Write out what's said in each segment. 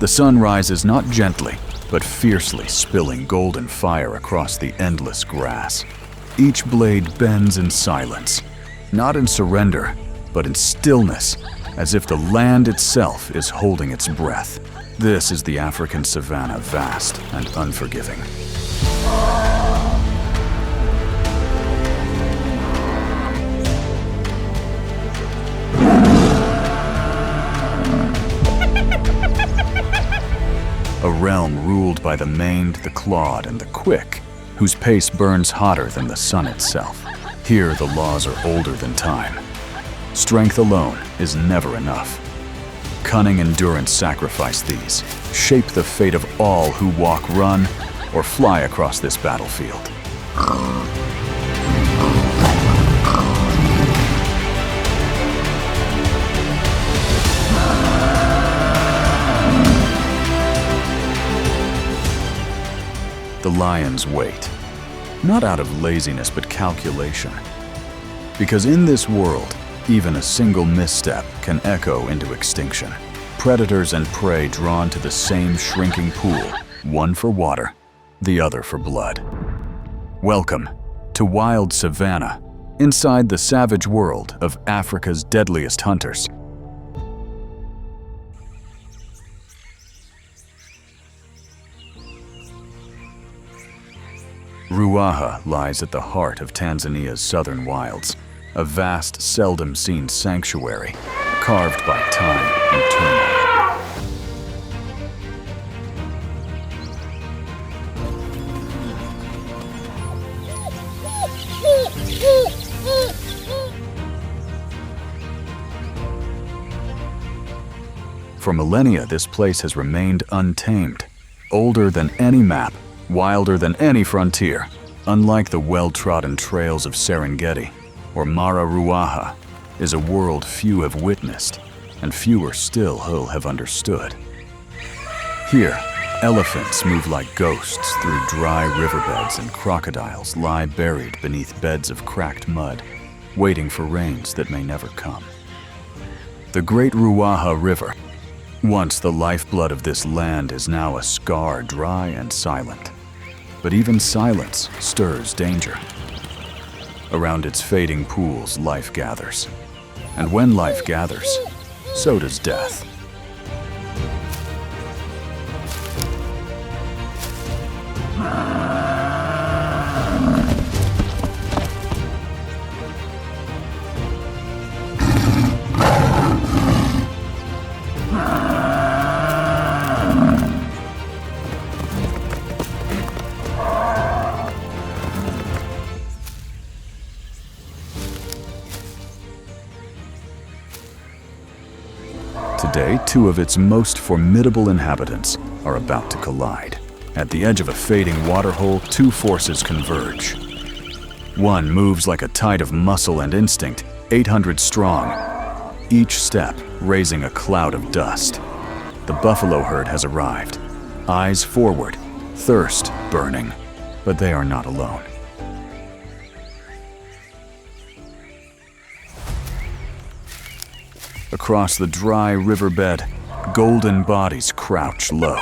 The sun rises not gently, but fiercely, spilling golden fire across the endless grass. Each blade bends in silence, not in surrender, but in stillness, as if the land itself is holding its breath. This is the African savanna, vast and unforgiving. A realm ruled by the maimed, the clawed, and the quick, whose pace burns hotter than the sun itself. Here the laws are older than time. Strength alone is never enough. Cunning endurance sacrifice these, shape the fate of all who walk, run, or fly across this battlefield. The lions wait, not out of laziness but calculation. Because in this world, even a single misstep can echo into extinction. Predators and prey drawn to the same shrinking pool, one for water, the other for blood. Welcome to Wild Savannah, inside the savage world of Africa's deadliest hunters. Ruaha lies at the heart of Tanzania's southern wilds, a vast, seldom-seen sanctuary, carved by time and turmoil. For millennia, this place has remained untamed, older than any map, wilder than any frontier. Unlike the well-trodden trails of Serengeti or Mara Ruaha, is a world few have witnessed, and fewer still who have understood. Here, elephants move like ghosts through dry riverbeds, and crocodiles lie buried beneath beds of cracked mud, waiting for rains that may never come. The Great Ruaha River, once the lifeblood of this land, is now a scar dry and silent. But even silence stirs danger. Around its fading pools, life gathers. And when life gathers, so does death. Today, two of its most formidable inhabitants are about to collide. At the edge of a fading waterhole, two forces converge. One moves like a tide of muscle and instinct, 800 strong, each step raising a cloud of dust. The buffalo herd has arrived, eyes forward, thirst burning, but they are not alone. Across the dry riverbed, golden bodies crouch low.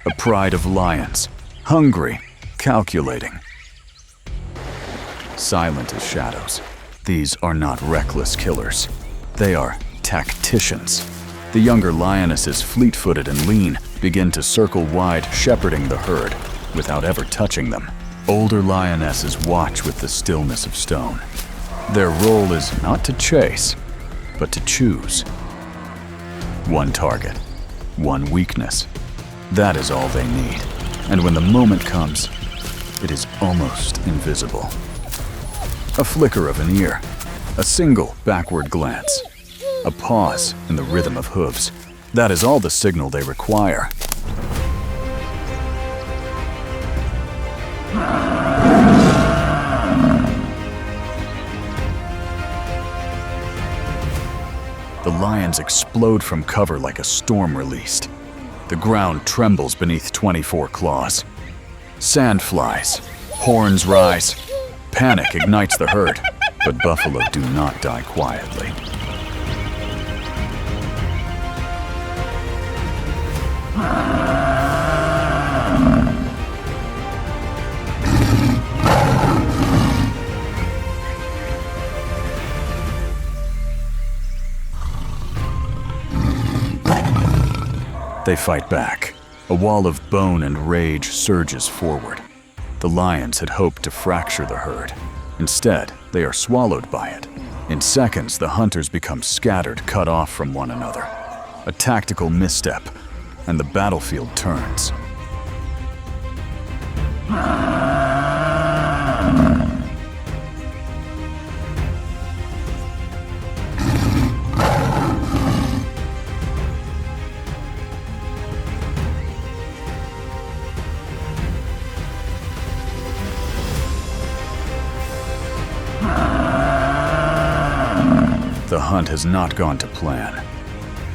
A pride of lions, hungry, calculating. Silent as shadows, these are not reckless killers. They are tacticians. The younger lionesses, fleet-footed and lean, begin to circle wide, shepherding the herd without ever touching them. Older lionesses watch with the stillness of stone. Their role is not to chase, but to choose. One target, one weakness. That is all they need. And when the moment comes, it is almost invisible. A flicker of an ear, a single backward glance, a pause in the rhythm of hooves. That is all the signal they require. The lions explode from cover like a storm released. The ground trembles beneath 24 claws. Sand flies, horns rise. Panic ignites the herd, but buffalo do not die quietly. They fight back. A wall of bone and rage surges forward. The lions had hoped to fracture the herd. Instead, they are swallowed by it. In seconds, the hunters become scattered, cut off from one another. A tactical misstep, and the battlefield turns. The hunt has not gone to plan.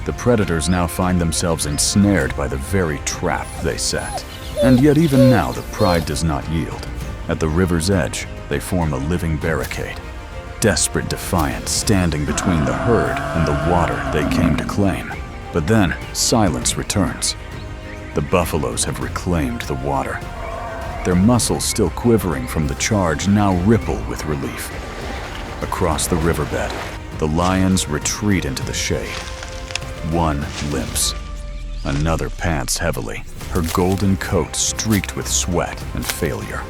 The predators now find themselves ensnared by the very trap they set. And yet even now the pride does not yield. At the river's edge, they form a living barricade. Desperate defiance standing between the herd and the water they came to claim. But then, silence returns. The buffaloes have reclaimed the water. Their muscles still quivering from the charge now ripple with relief. Across the riverbed, the lions retreat into the shade. One limps. Another pants heavily, her golden coat streaked with sweat and failure.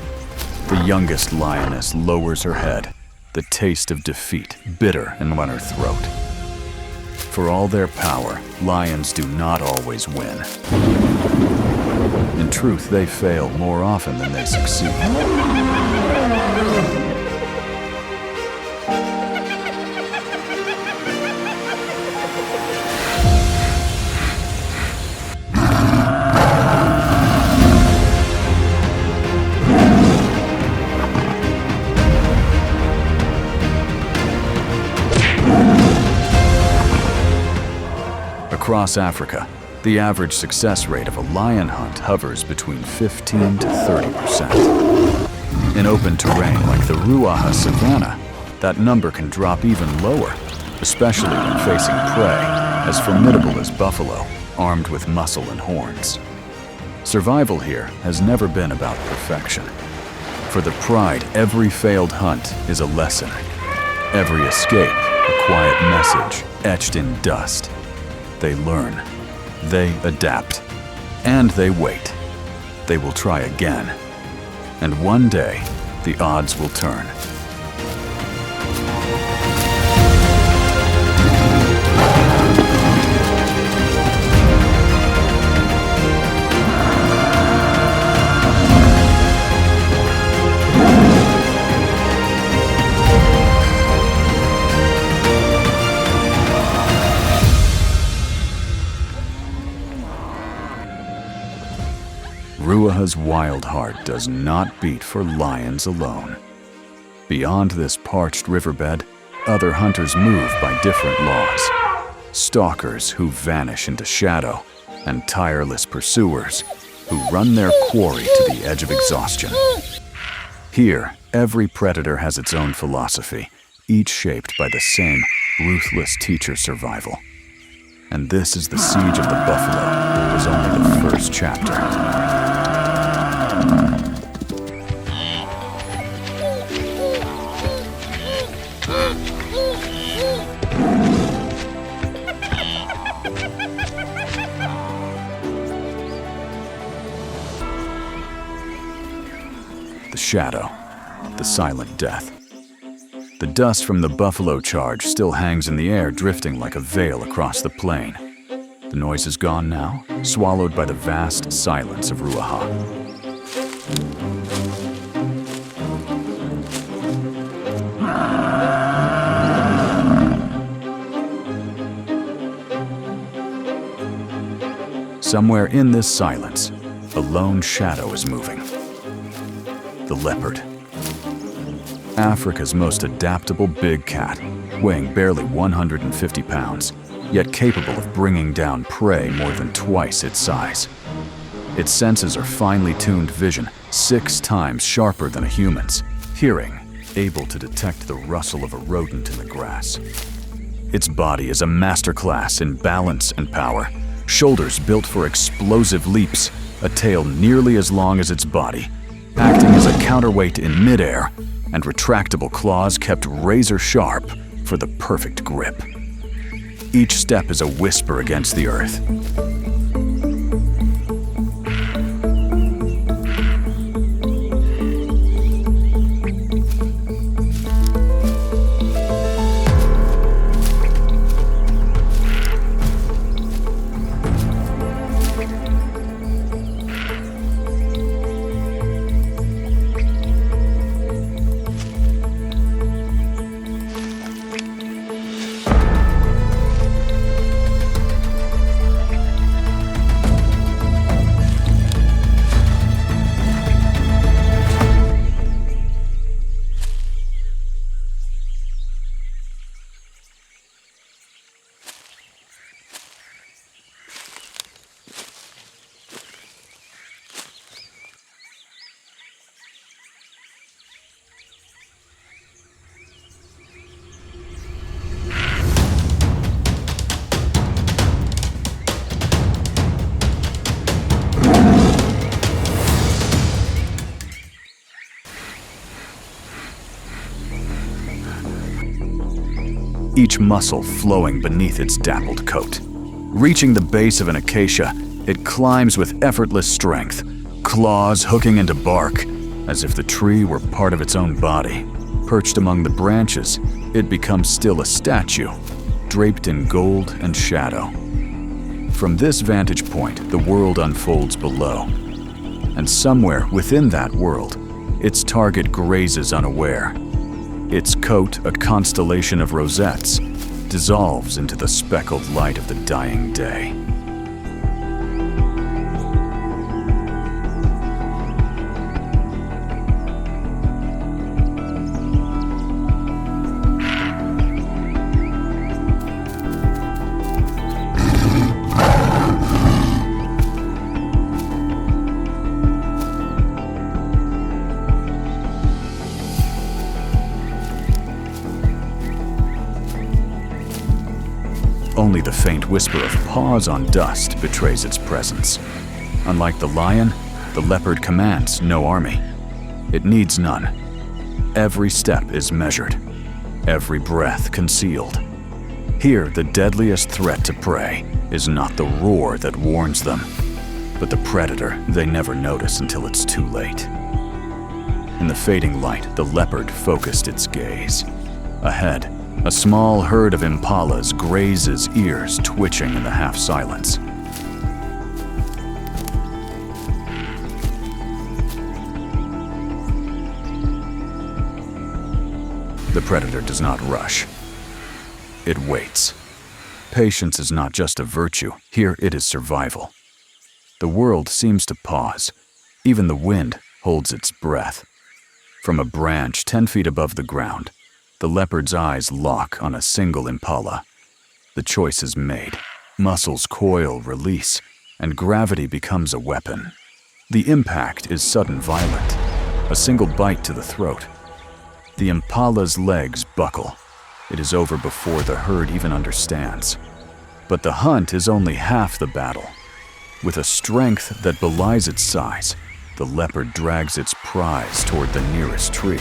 The youngest lioness lowers her head, the taste of defeat bitter in her throat. For all their power, lions do not always win. In truth, they fail more often than they succeed. Across Africa, the average success rate of a lion hunt hovers between 15 to 30%. In open terrain like the Ruaha savanna, that number can drop even lower, especially when facing prey as formidable as buffalo, armed with muscle and horns. Survival here has never been about perfection. For the pride, every failed hunt is a lesson. Every escape, a quiet message etched in dust. They learn, they adapt, and they wait. They will try again. And one day, the odds will turn. Ruaha's wild heart does not beat for lions alone. Beyond this parched riverbed, other hunters move by different laws. Stalkers who vanish into shadow, and tireless pursuers who run their quarry to the edge of exhaustion. Here, every predator has its own philosophy, each shaped by the same ruthless teacher survival. And this is the siege of the buffalo. It was only the first chapter. The shadow, the silent death. The dust from the buffalo charge still hangs in the air, drifting like a veil across the plain. The noise is gone now, swallowed by the vast silence of Ruaha. Somewhere in this silence, a lone shadow is moving. The leopard. Africa's most adaptable big cat, weighing barely 150 pounds, yet capable of bringing down prey more than twice its size. Its senses are finely tuned vision, 6 times sharper than a human's, hearing, able to detect the rustle of a rodent in the grass. Its body is a masterclass in balance and power, shoulders built for explosive leaps, a tail nearly as long as its body, acting as a counterweight in midair, and retractable claws kept razor sharp for the perfect grip. Each step is a whisper against the earth. Each muscle flowing beneath its dappled coat. Reaching the base of an acacia, it climbs with effortless strength, claws hooking into bark, as if the tree were part of its own body. Perched among the branches, it becomes still a statue, draped in gold and shadow. From this vantage point, the world unfolds below. And somewhere within that world, its target grazes unaware. Its coat, a constellation of rosettes, dissolves into the speckled light of the dying day. Only the faint whisper of paws on dust betrays its presence. Unlike the lion, the leopard commands no army. It needs none. Every step is measured, every breath concealed. Here, the deadliest threat to prey is not the roar that warns them, but the predator they never notice until it's too late. In the fading light, the leopard focused its gaze. Ahead, a small herd of impalas grazes, ears twitching in the half-silence. The predator does not rush. It waits. Patience is not just a virtue. Here it is survival. The world seems to pause. Even the wind holds its breath. From a branch 10 feet above the ground, the leopard's eyes lock on a single impala. The choice is made. Muscles coil, release, and gravity becomes a weapon. The impact is sudden, violent. A single bite to the throat. The impala's legs buckle. It is over before the herd even understands. But the hunt is only half the battle. With a strength that belies its size, the leopard drags its prize toward the nearest tree.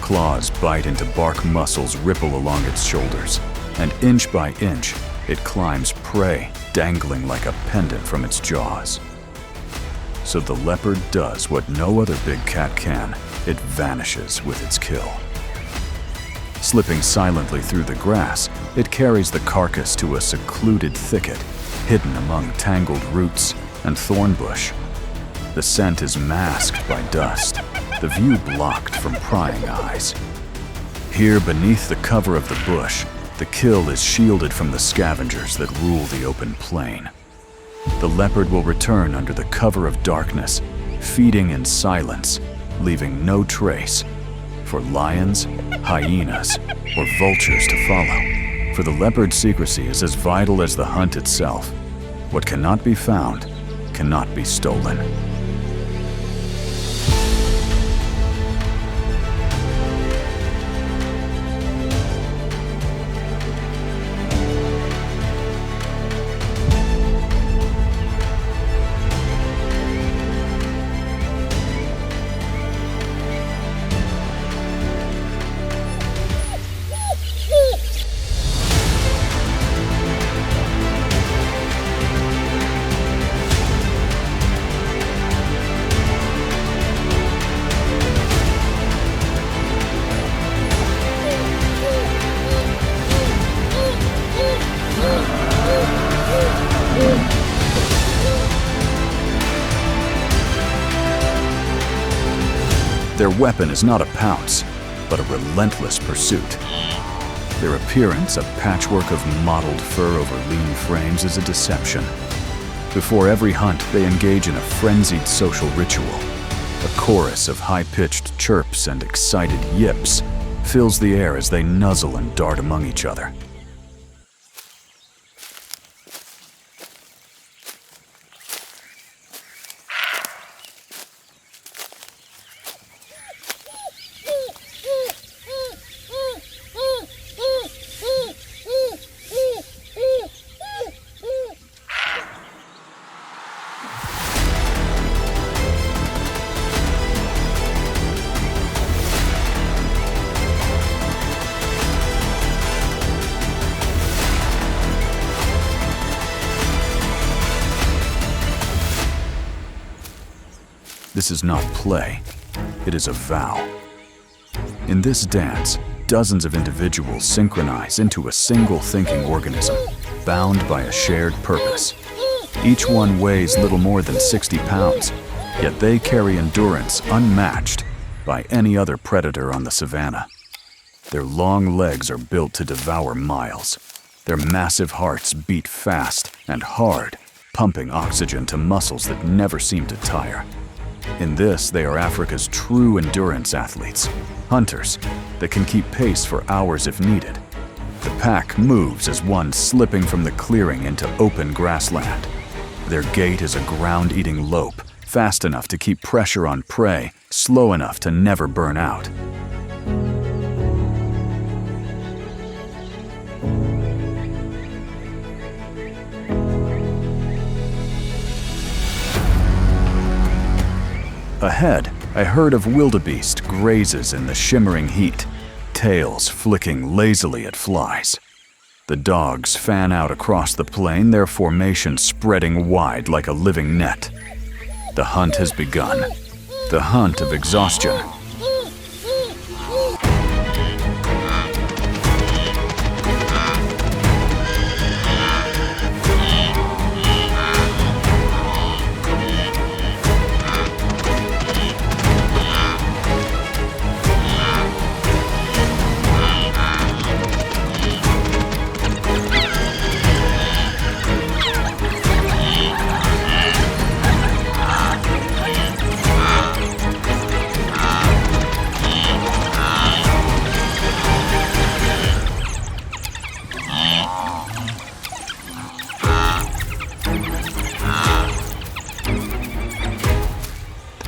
Claws bite into bark, muscles ripple along its shoulders, and inch by inch, it climbs prey, dangling like a pendant from its jaws. So the leopard does what no other big cat can. It vanishes with its kill. Slipping silently through the grass, it carries the carcass to a secluded thicket, hidden among tangled roots and thorn bush. The scent is masked by dust, the view blocked from prying eyes. Here, beneath the cover of the bush, the kill is shielded from the scavengers that rule the open plain. The leopard will return under the cover of darkness, feeding in silence, leaving no trace for lions, hyenas, or vultures to follow. For the leopard's secrecy is as vital as the hunt itself. What cannot be found cannot be stolen. Their weapon is not a pounce, but a relentless pursuit. Their appearance, a patchwork of mottled fur over lean frames, is a deception. Before every hunt, they engage in a frenzied social ritual. A chorus of high-pitched chirps and excited yips fills the air as they nuzzle and dart among each other. This is not play, it is a vow. In this dance, dozens of individuals synchronize into a single thinking organism, bound by a shared purpose. Each one weighs little more than 60 pounds, yet they carry endurance unmatched by any other predator on the savannah. Their long legs are built to devour miles. Their massive hearts beat fast and hard, pumping oxygen to muscles that never seem to tire. In this, they are Africa's true endurance athletes, hunters that can keep pace for hours if needed. The pack moves as one slipping from the clearing into open grassland. Their gait is a ground-eating lope, fast enough to keep pressure on prey, slow enough to never burn out. Ahead, a herd of wildebeest grazes in the shimmering heat, tails flicking lazily at flies. The dogs fan out across the plain, their formation spreading wide like a living net. The hunt has begun. The hunt of exhaustion.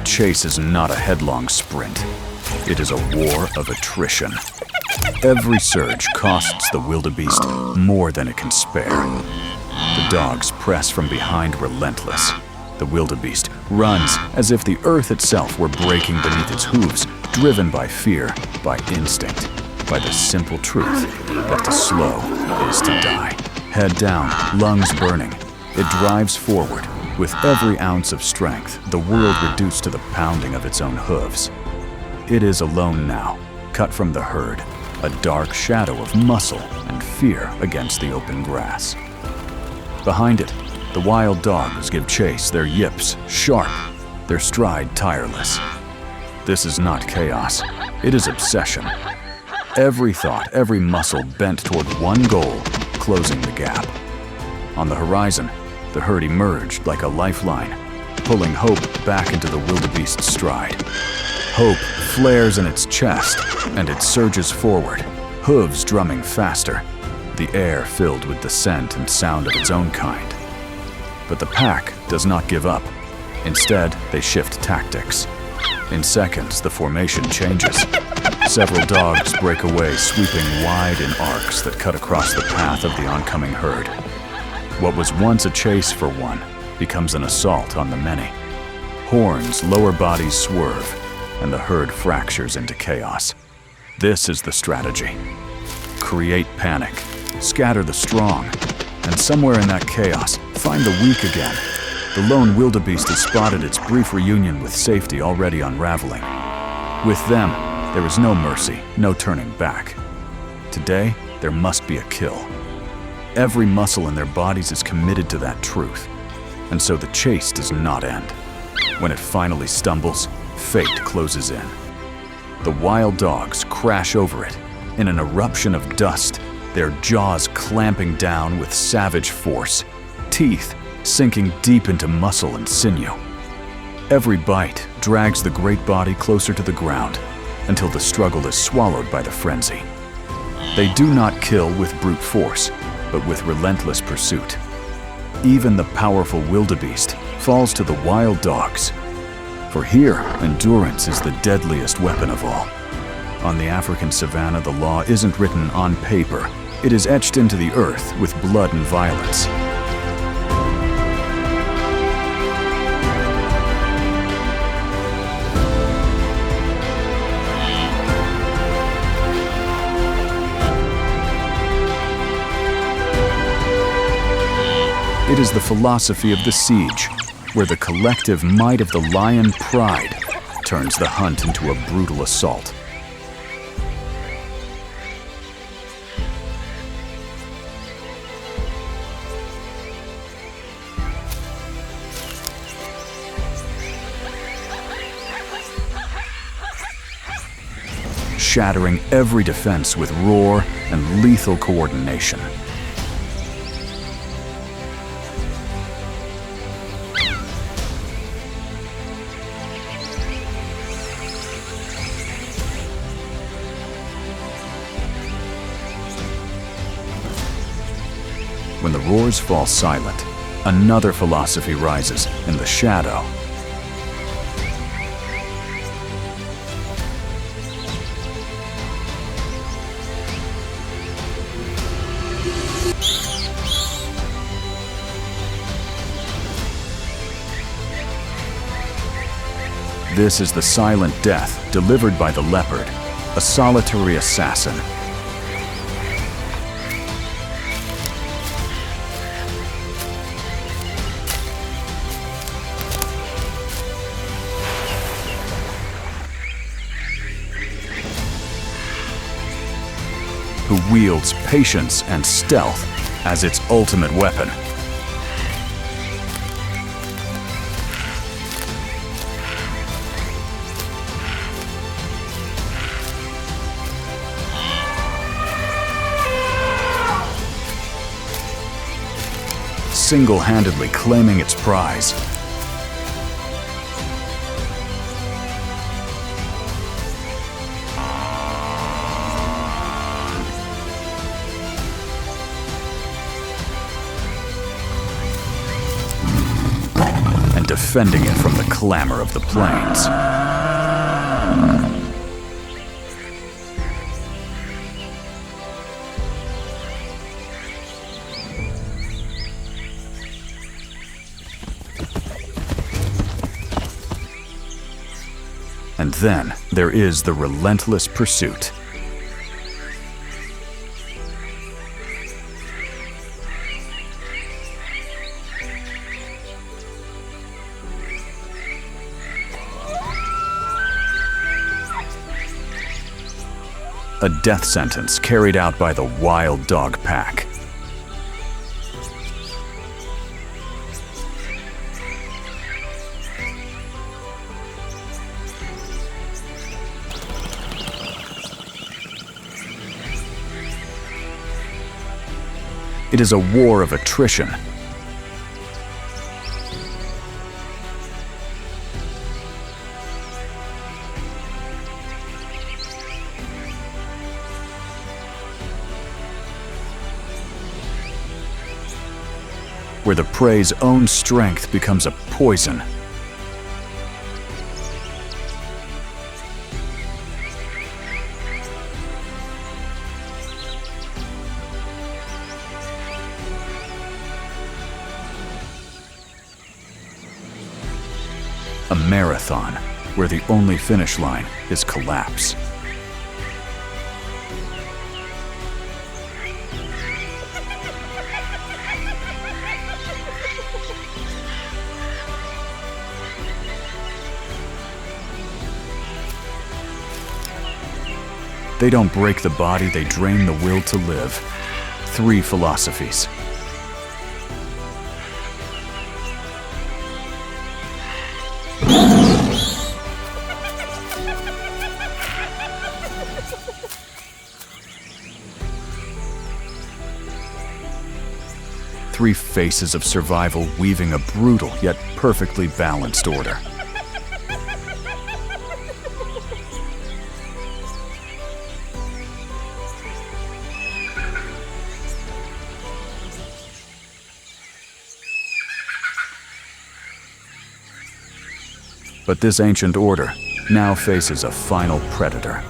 Chase is not a headlong sprint. It is a war of attrition. Every surge costs the wildebeest more than it can spare. The dogs press from behind relentless. The wildebeest runs as if the earth itself were breaking beneath its hooves, driven by fear, by instinct, by the simple truth that to slow is to die. Head down, lungs burning, it drives forward. With every ounce of strength, the world reduced to the pounding of its own hooves. It is alone now, cut from the herd, a dark shadow of muscle and fear against the open grass. Behind it, the wild dogs give chase, their yips sharp, their stride tireless. This is not chaos, it is obsession. Every thought, every muscle bent toward one goal, closing the gap. On the horizon, the herd emerged like a lifeline, pulling hope back into the wildebeest's stride. Hope flares in its chest, and it surges forward, hooves drumming faster, the air filled with the scent and sound of its own kind. But the pack does not give up. Instead, they shift tactics. In seconds, the formation changes. Several dogs break away, sweeping wide in arcs that cut across the path of the oncoming herd. What was once a chase for one becomes an assault on the many. Horns, lower bodies swerve, and the herd fractures into chaos. This is the strategy. Create panic, scatter the strong, and somewhere in that chaos, find the weak again. The lone wildebeest has spotted its brief reunion with safety already unraveling. With them, there is no mercy, no turning back. Today, there must be a kill. Every muscle in their bodies is committed to that truth, and so the chase does not end. When it finally stumbles, fate closes in. The wild dogs crash over it in an eruption of dust, their jaws clamping down with savage force, teeth sinking deep into muscle and sinew. Every bite drags the great body closer to the ground until the struggle is swallowed by the frenzy. They do not kill with brute force, but with relentless pursuit. Even the powerful wildebeest falls to the wild dogs. For here, endurance is the deadliest weapon of all. On the African savanna, the law isn't written on paper. It is etched into the earth with blood and violence. It is the philosophy of the siege, where the collective might of the lion pride turns the hunt into a brutal assault. Shattering every defense with roar and lethal coordination. When the roars fall silent, another philosophy rises in the shadow. This is the silent death delivered by the leopard, a solitary assassin. Who wields patience and stealth as its ultimate weapon. Single-handedly claiming its prize. And defending it from the clamor of the plains. And then there is the relentless pursuit. A death sentence carried out by the wild dog pack. It is a war of attrition. Where the prey's own strength becomes a poison. A marathon where the only finish line is collapse. They don't break the body, they drain the will to live. 3 philosophies. Three faces of survival weaving a brutal yet perfectly balanced order. But this ancient order now faces a final predator.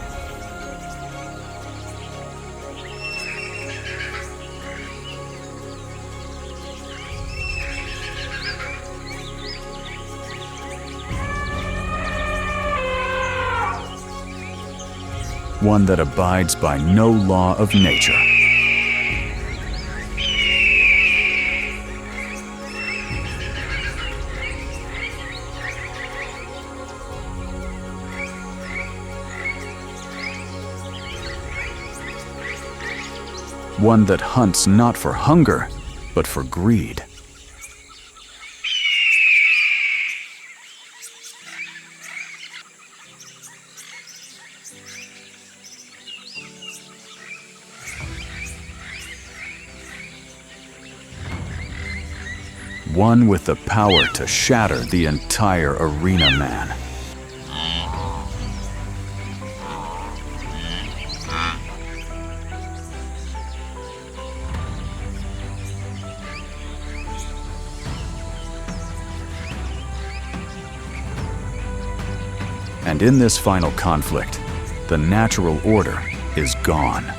One that abides by no law of nature. One that hunts not for hunger, but for greed. One with the power to shatter the entire arena man. And in this final conflict, the natural order is gone.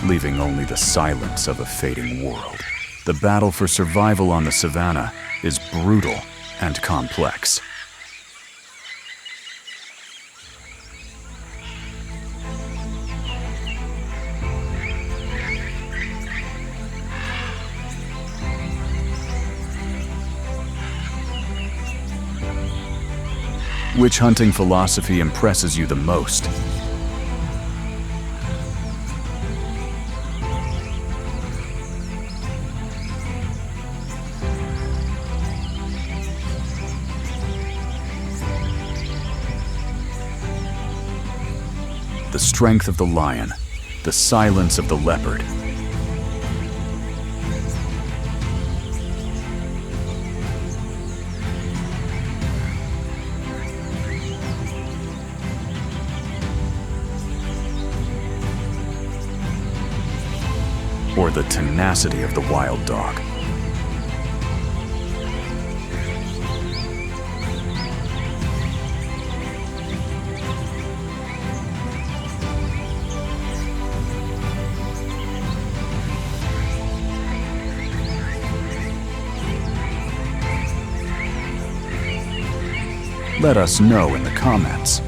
Leaving only the silence of a fading world. The battle for survival on the savannah is brutal and complex. Which hunting philosophy impresses you the most? The strength of the lion, the silence of the leopard. Or the tenacity of the wild dog. Let us know in the comments.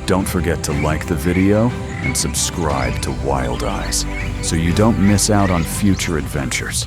Don't forget to like the video and subscribe to Wildeyes so you don't miss out on future adventures.